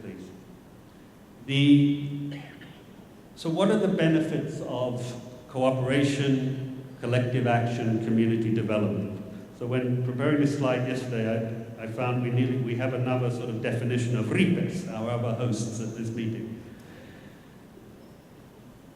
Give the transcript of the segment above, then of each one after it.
Next, please. So what are the benefits of cooperation, collective action, community development? So when preparing this slide yesterday, I found we have another sort of definition of RIPESS, our other hosts at this meeting.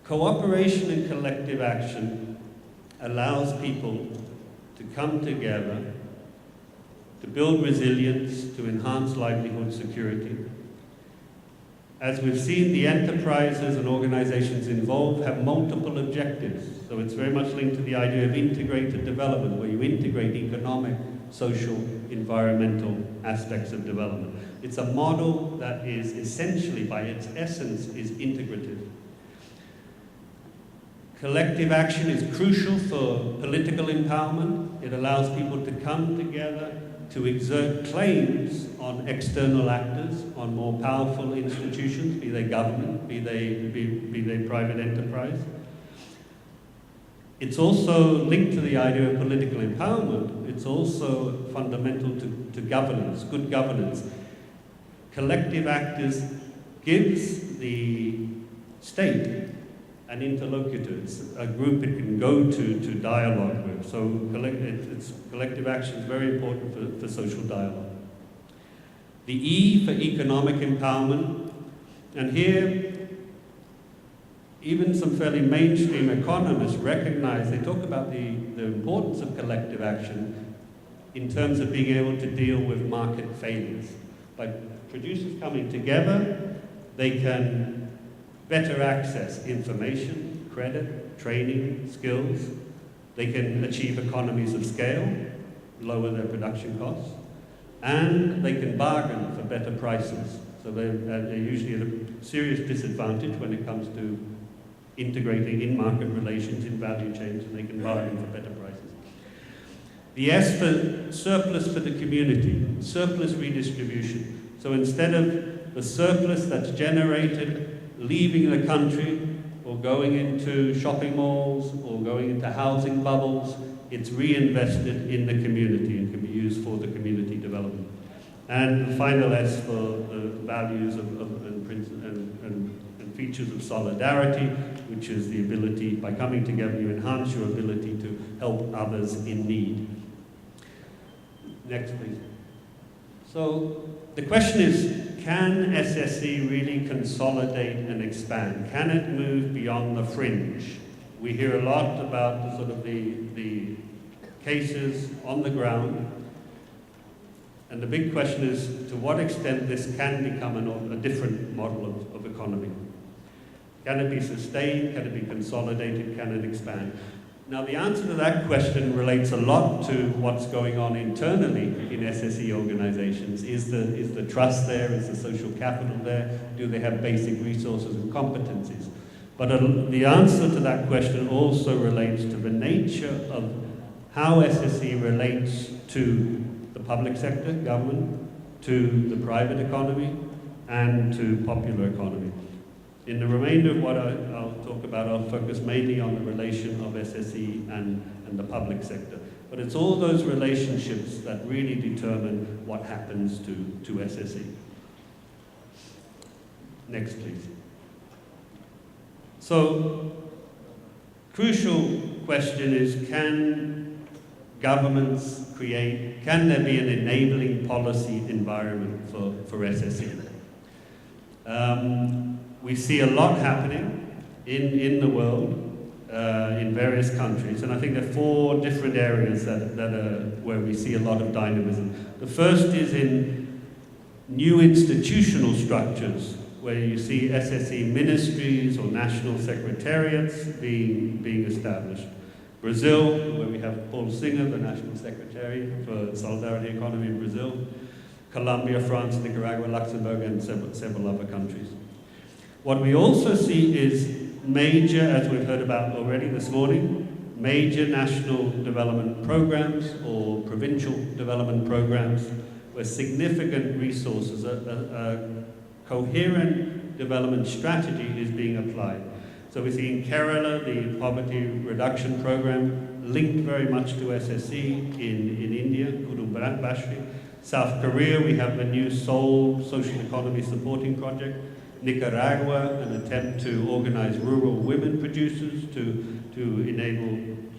Cooperation and collective action allows people to come together, to build resilience, to enhance livelihood security. As we've seen, the enterprises and organizations involved have multiple objectives. So it's very much linked to the idea of integrated development, where you integrate economic, social, environmental aspects of development. It's a model that is essentially, by its essence, is integrative. Collective action is crucial for political empowerment. It allows people to come together to exert claims on external actors, on more powerful institutions, be they government, be they private enterprise. It's also linked to the idea of political empowerment. It's also fundamental to governance, good governance. Collective actors gives the state an interlocutor. It's a group it can go to dialogue with. So collective action is very important for social dialogue. The E for economic empowerment. And here, even some fairly mainstream economists recognize, they talk about the importance of collective action in terms of being able to deal with market failures. By producers coming together, they can better access information, credit, training, skills. They can achieve economies of scale, lower their production costs, and they can bargain for better prices. So they're usually at a serious disadvantage when it comes to integrating in-market relations in value chains, and they can bargain for better prices. The S for surplus for the community, surplus redistribution. So instead of the surplus that's generated leaving the country or going into shopping malls or going into housing bubbles, it's reinvested in the community and can be used for the community development. And the final S for the values and features of solidarity, which is the ability, by coming together, you enhance your ability to help others in need. Next, please. So the question is, can SSE really consolidate and expand? Can it move beyond the fringe? We hear a lot about the sort of the cases on the ground, and the big question is to what extent this can become a different model of economy. Can it be sustained? Can it be consolidated? Can it expand? Now, the answer to that question relates a lot to what's going on internally in SSE organizations. Is the trust there? Is the social capital there? Do they have basic resources and competencies? But the answer to that question also relates to the nature of how SSE relates to the public sector, government, to the private economy, and to popular economy. In the remainder of what I'll talk about, I'll focus mainly on the relation of SSE and the public sector. But it's all those relationships that really determine what happens to SSE. Next, please. So, crucial question is, can governments can there be an enabling policy environment for SSE? We see a lot happening in the world, in various countries, and I think there are 4 different areas that are where we see a lot of dynamism. The first is in new institutional structures, where you see SSE ministries or national secretariats being established. Brazil, where we have Paul Singer, the National Secretary for Solidarity Economy in Brazil. Colombia, France, Nicaragua, Luxembourg, and several other countries. What we also see is major, as we've heard about already this morning, major national development programs or provincial development programs where significant resources, a coherent development strategy is being applied. So we see in Kerala the poverty reduction program linked very much to SSE, in India, Kudumbashri, South Korea, we have the new Seoul Social Economy Supporting Project. Nicaragua, an attempt to organize rural women producers to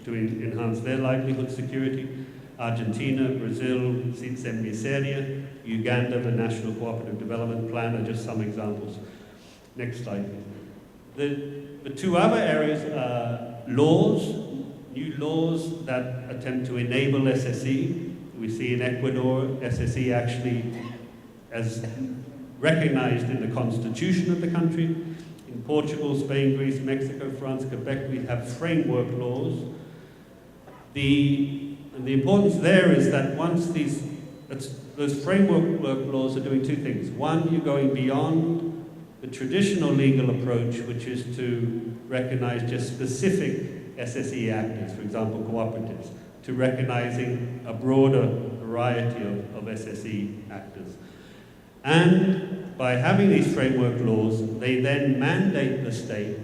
enhance their livelihood security. Argentina, Brazil, Sem Miseria, Uganda, the National Cooperative Development Plan are just some examples. Next slide. The two other areas are laws, new laws that attempt to enable SSE. We see in Ecuador, SSE actually as recognized in the constitution of the country. In Portugal, Spain, Greece, Mexico, France, Quebec, we have framework laws. The importance there is that once those framework laws are doing two things. One, you're going beyond the traditional legal approach, which is to recognize just specific SSE actors, for example, cooperatives, to recognizing a broader variety of SSE actors. And by having these framework laws, they then mandate the state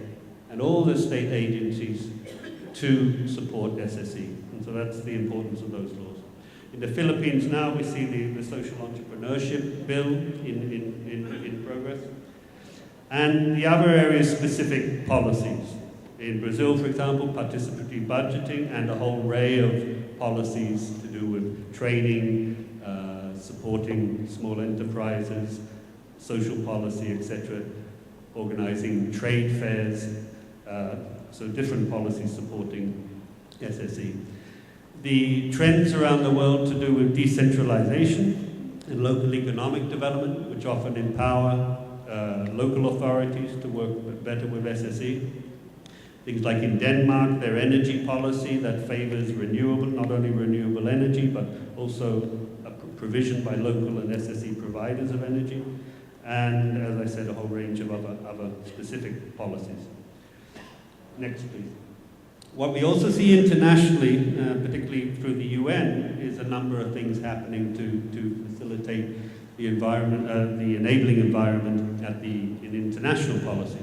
and all the state agencies to support SSE. And so that's the importance of those laws. In the Philippines now, we see the social entrepreneurship bill in progress. And the other area is specific policies. In Brazil, for example, participatory budgeting and a whole array of policies to do with training, supporting small enterprises, social policy, etc., organizing trade fairs, so different policies supporting SSE. The trends around the world to do with decentralization and local economic development, which often empower local authorities to work better with SSE. Things like in Denmark, their energy policy that favors renewable, not only renewable energy, but also a provision by local and SSE providers of energy. And as I said, a whole range of other specific policies. Next, please. What we also see internationally, particularly through the UN, is a number of things happening to facilitate the environment, the enabling environment in international policy.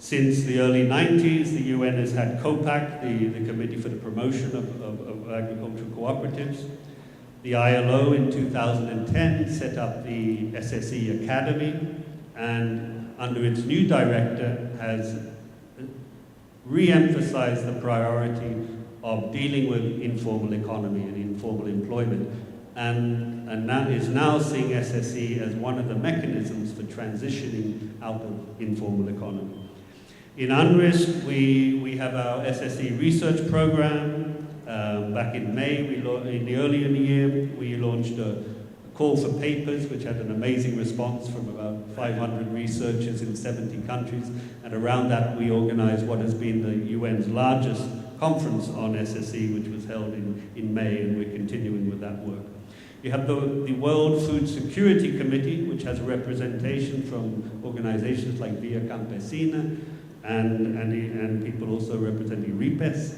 Since the early 90s, the UN has had COPAC, the Committee for the Promotion of Agricultural Cooperatives. The ILO in 2010 set up the SSE Academy, and under its new director has re-emphasized the priority of dealing with informal economy and informal employment, and that is now seeing SSE as one of the mechanisms for transitioning out of informal economy. In UNRISD, we have our SSE Research Program. Back in May, early in the year, we launched a call for papers, which had an amazing response from about 500 researchers in 70 countries. And around that, we organized what has been the UN's largest conference on SSE, which was held in May, and we're continuing with that work. You have the World Food Security Committee, which has a representation from organizations like Via Campesina, and people also representing RIPESS.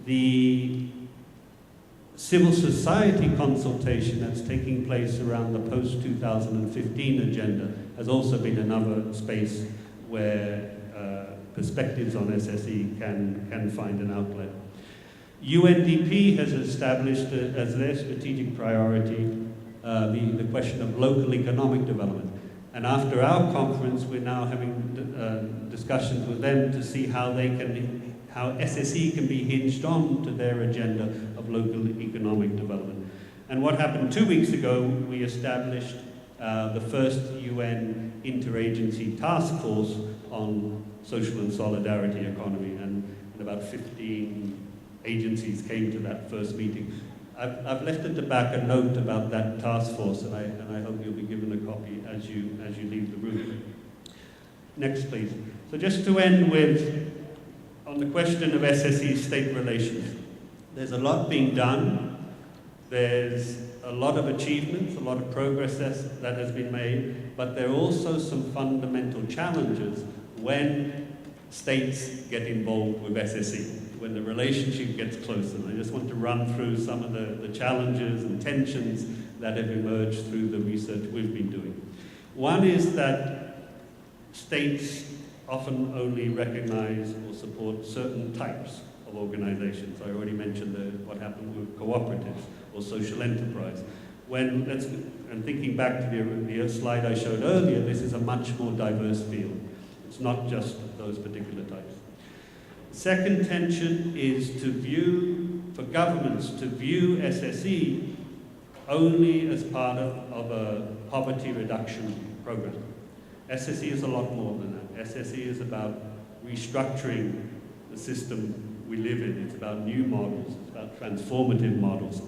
The civil society consultation that's taking place around the post-2015 agenda has also been another space where perspectives on SSE can find an outlet. UNDP has established as their strategic priority the question of local economic development. And after our conference, we're now having discussions with them to see how SSE can be hinged on to their agenda of local economic development. And what happened 2 weeks ago, we established the first UN interagency task force on social and solidarity economy, and about 15 agencies came to that first meeting. I've left at the back a note about that task force, and I hope you'll be given a copy as you leave the room. Next, please. So just to end with, on the question of SSE state relations, there's a lot being done. There's a lot of achievements, a lot of progress that has been made, but there are also some fundamental challenges when states get involved with SSE, when the relationship gets closer. And I just want to run through some of the challenges and tensions that have emerged through the research we've been doing. One is that states often only recognize or support certain types of organizations. I already mentioned what happened with cooperatives or social enterprise. And thinking back to the slide I showed earlier, this is a much more diverse field. It's not just those particular types. Second tension is for governments to view SSE only as part of a poverty reduction program. SSE is a lot more than that. SSE is about restructuring the system we live in. It's about new models. It's about transformative models.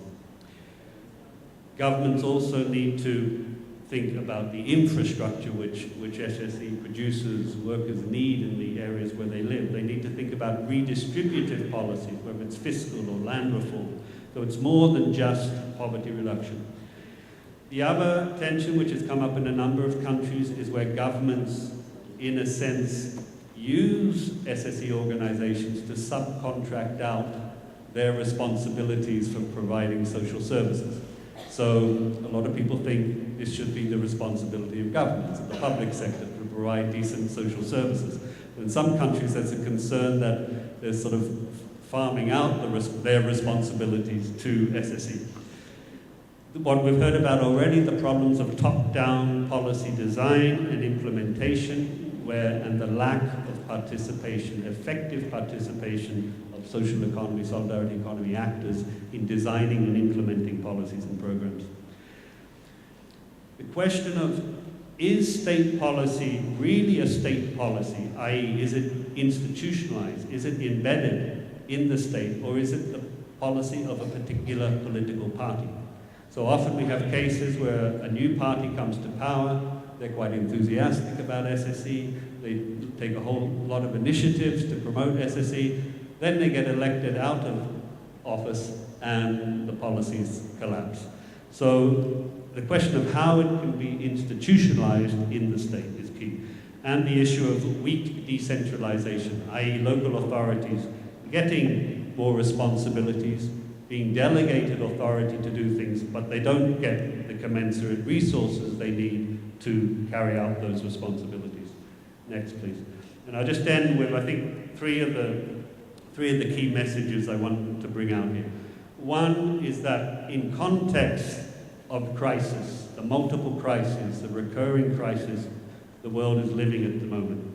Governments also need to think about the infrastructure which SSE producers, workers need in the areas where they live. They need to think about redistributive policies, whether it's fiscal or land reform. So it's more than just poverty reduction. The other tension, which has come up in a number of countries, is where governments, in a sense, use SSE organizations to subcontract out their responsibilities for providing social services. So a lot of people think this should be the responsibility of governments, of the public sector, to provide decent social services. But in some countries, there's a concern that they're sort of farming out their responsibilities to SSE. What we've heard about already, the problems of top-down policy design and implementation, and the lack of participation, effective participation of social economy, solidarity economy actors in designing and implementing policies and programs. The question of, is state policy really a state policy, i.e. is it institutionalized, is it embedded in the state, or is it the policy of a particular political party? So often we have cases where a new party comes to power, they're quite enthusiastic about SSE, they take a whole lot of initiatives to promote SSE, then they get elected out of office and the policies collapse. So the question of how it can be institutionalized in the state is key. And the issue of weak decentralization, i.e. local authorities getting more responsibilities, being delegated authority to do things, but they don't get the commensurate resources they need to carry out those responsibilities. Next, please. And I'll just end with, I think, three of the key messages I want to bring out here. One is that in context of crisis, the multiple crises, the recurring crisis the world is living at the moment,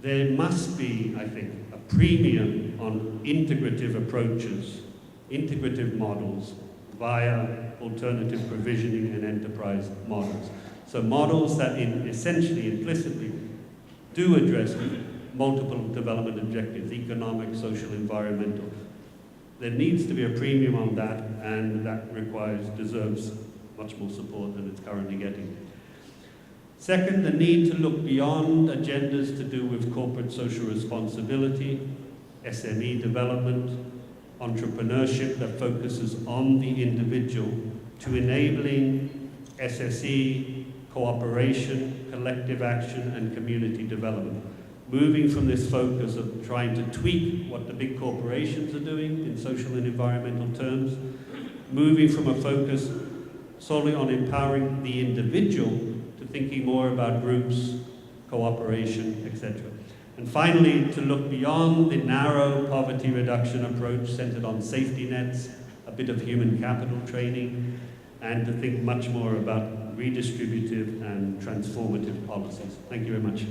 there must be, I think, a premium on integrative approaches, integrative models via alternative provisioning and enterprise models. So models that essentially, implicitly, do address multiple development objectives, economic, social, environmental. There needs to be a premium on that, and that deserves much more support than it's currently getting. Second, the need to look beyond agendas to do with corporate social responsibility, SME development, entrepreneurship that focuses on the individual, to enabling SSE, cooperation, collective action, and community development. Moving from this focus of trying to tweak what the big corporations are doing in social and environmental terms, moving from a focus solely on empowering the individual to thinking more about groups, cooperation, etc. And finally, to look beyond the narrow poverty reduction approach centered on safety nets, a bit of human capital training, and to think much more about redistributive and transformative policies. Thank you very much.